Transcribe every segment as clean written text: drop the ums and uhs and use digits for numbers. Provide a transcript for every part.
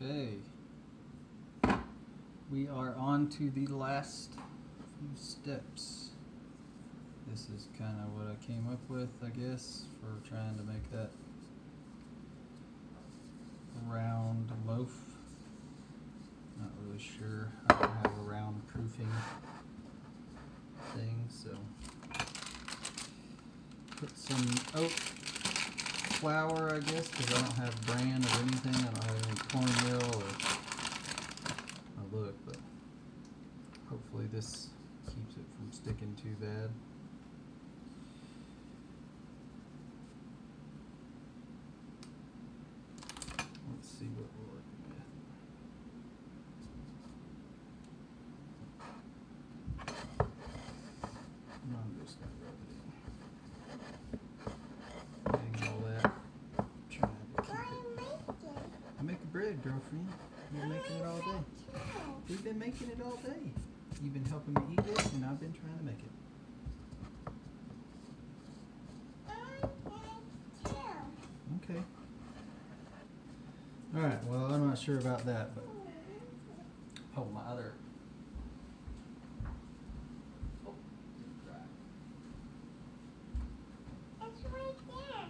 Okay, we are on to the last few steps. This is kind of what I came up with, I guess, for trying to make that round loaf. Not really sure. I don't have a round proofing thing, so put some oat flour, I guess, because I don't have bran or anything. I don't have any cornmeal or look, but hopefully this keeps it from sticking too bad. Let's see what we're working with. I'm just gonna rub it in. Getting all that. Trying to keep it. I make a bread, girlfriend. You've been making it all day. We've been making it all day. You've been helping me eat it, and I've been trying to make it. Okay. Alright, well, I'm not sure about that, but my other. Oh, it's dry. It's right there.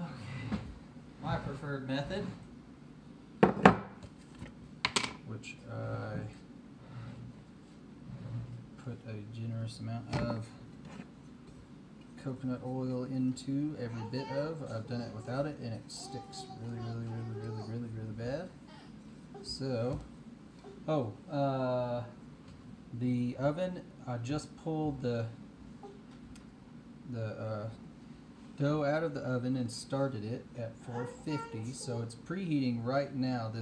Okay. My preferred method, which I put a generous amount of coconut oil into every bit of. I've done it without it and it sticks really bad. So, the oven, I just pulled the dough out of the oven and started it at 450, so it's preheating right now.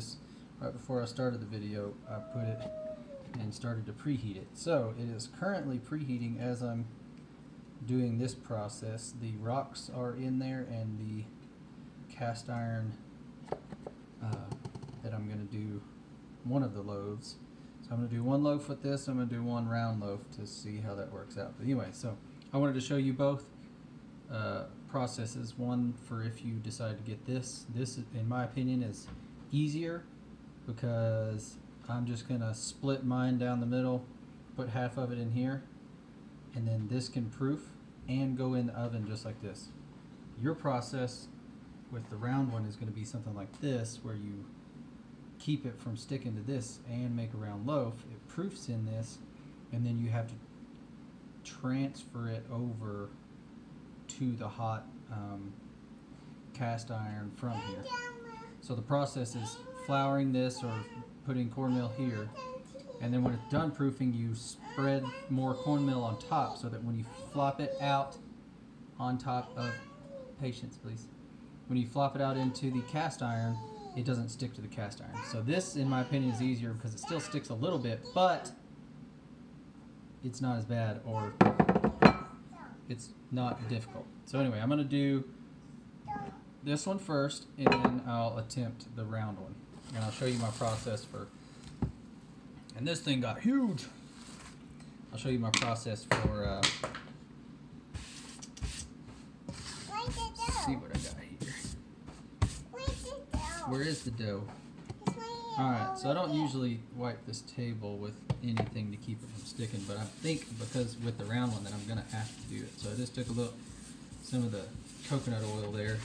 Right before I started the video, I put it and started to preheat it. So it is currently preheating as I'm doing this process. The rocks are in there and the cast iron that I'm going to do one of the loaves. So I'm going to do one loaf with this, I'm going to do one round loaf to see how that works out. But anyway, so I wanted to show you both processes. One for if you decide to get this. This, in my opinion, is easier because I'm just going to split mine down the middle, put half of it in here, and then this can proof and go in the oven just like this. Your process with the round one is going to be something like this, where you keep it from sticking to this and make a round loaf. It proofs in this, and then you have to transfer it over to the hot cast iron from here. So the process is flouring this or putting cornmeal here, and then when it's done proofing, you spread more cornmeal on top so that when you flop it out on top of, patience please, when you flop it out into the cast iron, it doesn't stick to the cast iron. So this, in my opinion, is easier because it still sticks a little bit, but it's not as bad, or it's not difficult. So anyway, I'm going to do this one first, and then I'll attempt the round one. And I'll show you my process for, and this thing got huge. I'll show you my process for, see what I got here. Where is the dough? Alright, so I don't usually wipe this table with anything to keep it from sticking, but I think because with the round one that I'm going to have to do it. So I just took some of the coconut oil there,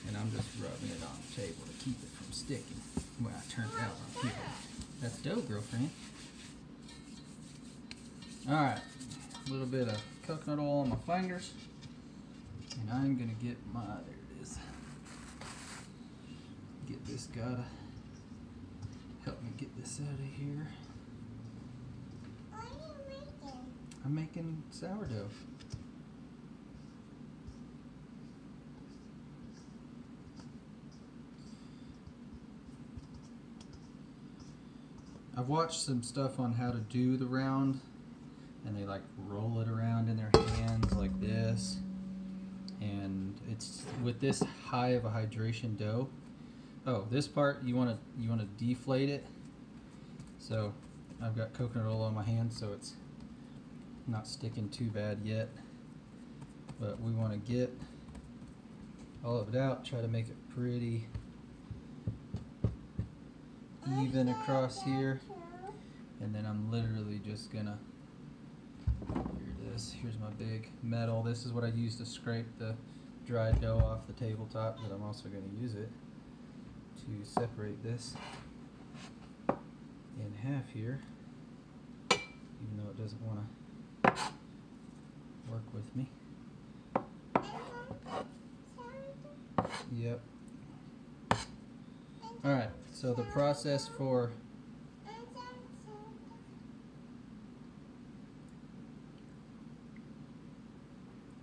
and I'm just rubbing it on the table to keep it from sticking. Well, I turned it out on here. That's dough, girlfriend. Alright, a little bit of coconut oil on my fingers, and I'm going to get my, there it is. Get this guy to help me get this out of here. What are you making? I'm making sourdough. I've watched some stuff on how to do the round, and they like roll it around in their hands like this, and it's with this high of a hydration dough. Oh, this part you want to deflate it. So I've got coconut oil on my hand, so it's not sticking too bad yet. But we want to get all of it out. Try to make it pretty even across here. And then I'm literally just gonna, here's my big metal. This is what I use to scrape the dry dough off the tabletop, but I'm also gonna use it to separate this in half here, even though it doesn't wanna work with me. Yep. Alright, so the process for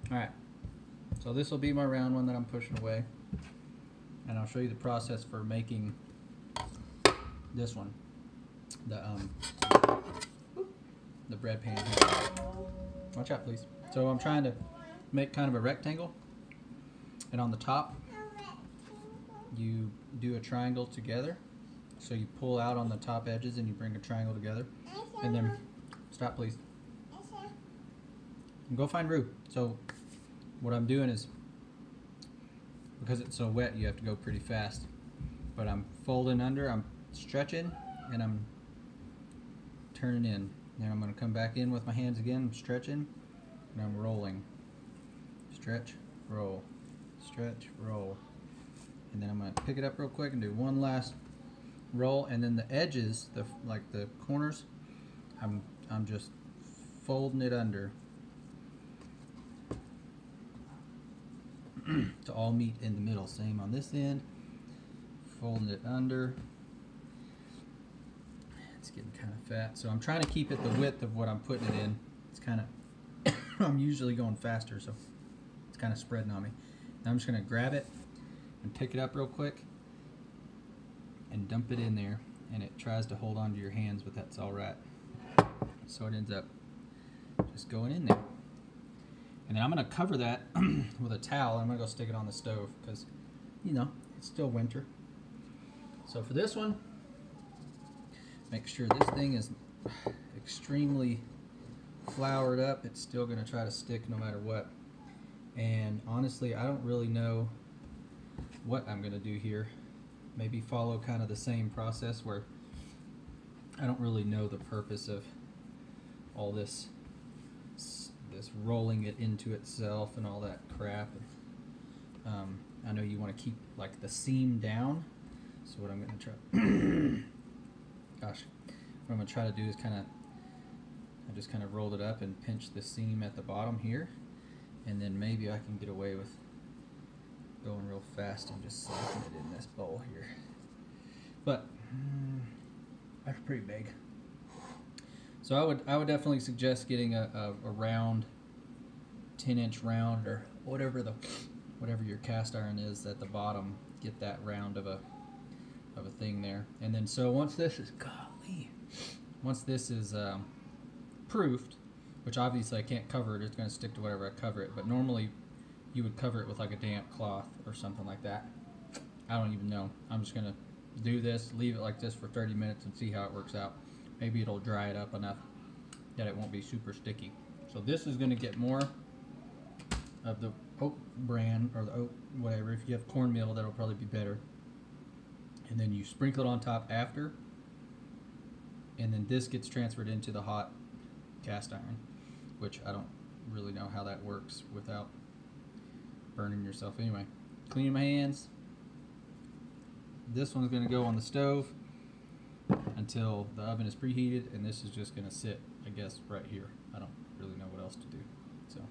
Alright, so this will be my round one that I'm pushing away, and I'll show you the process for making this one, the bread pan here. Watch out, please. So I'm trying to make kind of a rectangle, and on the top you do a triangle together. So you pull out on the top edges and you bring a triangle together, and then stop, please. And go find Rue. So what I'm doing is, because it's so wet, you have to go pretty fast. But I'm folding under, I'm stretching, and I'm turning in. Then I'm going to come back in with my hands again. I'm stretching, and I'm rolling. Stretch, roll, stretch, roll. And then I'm going to pick it up real quick and do one last roll. And then the edges, like the corners, I'm just folding it under to all meet in the middle. Same on this end, folding it under. It's getting kind of fat, so I'm trying to keep it the width of what I'm putting it in. It's kind of I'm usually going faster, so it's kind of spreading on me. Now I'm just going to grab it and pick it up real quick and dump it in there, and it tries to hold on to your hands, but that's all right. So it ends up just going in there. And then I'm going to cover that with a towel. I'm going to go stick it on the stove because, you know, it's still winter. So for this one, make sure this thing is extremely floured up. It's still going to try to stick no matter what. And honestly, I don't really know what I'm going to do here. Maybe follow kind of the same process where I don't really know the purpose of all this rolling it into itself and all that crap. I know you want to keep like the seam down, so what I'm going to try gosh, what I'm going to try to do is I just kind of rolled it up and pinched the seam at the bottom here, and then maybe I can get away with going real fast and just slapping it in this bowl here. But that's pretty big. So I would definitely suggest getting a round, 10-inch round, or whatever your cast iron is at the bottom. Get that round of a thing there, and then so once this is proofed, which obviously I can't cover it, it's going to stick to whatever I cover it. But normally you would cover it with like a damp cloth or something like that. I don't even know. I'm just going to do this, leave it like this for 30 minutes and see how it works out. Maybe it'll dry it up enough that it won't be super sticky. So this is going to get more of the oat bran, or the oat whatever. If you have cornmeal, that'll probably be better. And then you sprinkle it on top after, and then this gets transferred into the hot cast iron, which I don't really know how that works without burning yourself. Anyway, cleaning my hands. This one's going to go on the stove until the oven is preheated, and this is just going to sit, I guess, right here. I don't really know what else to do. So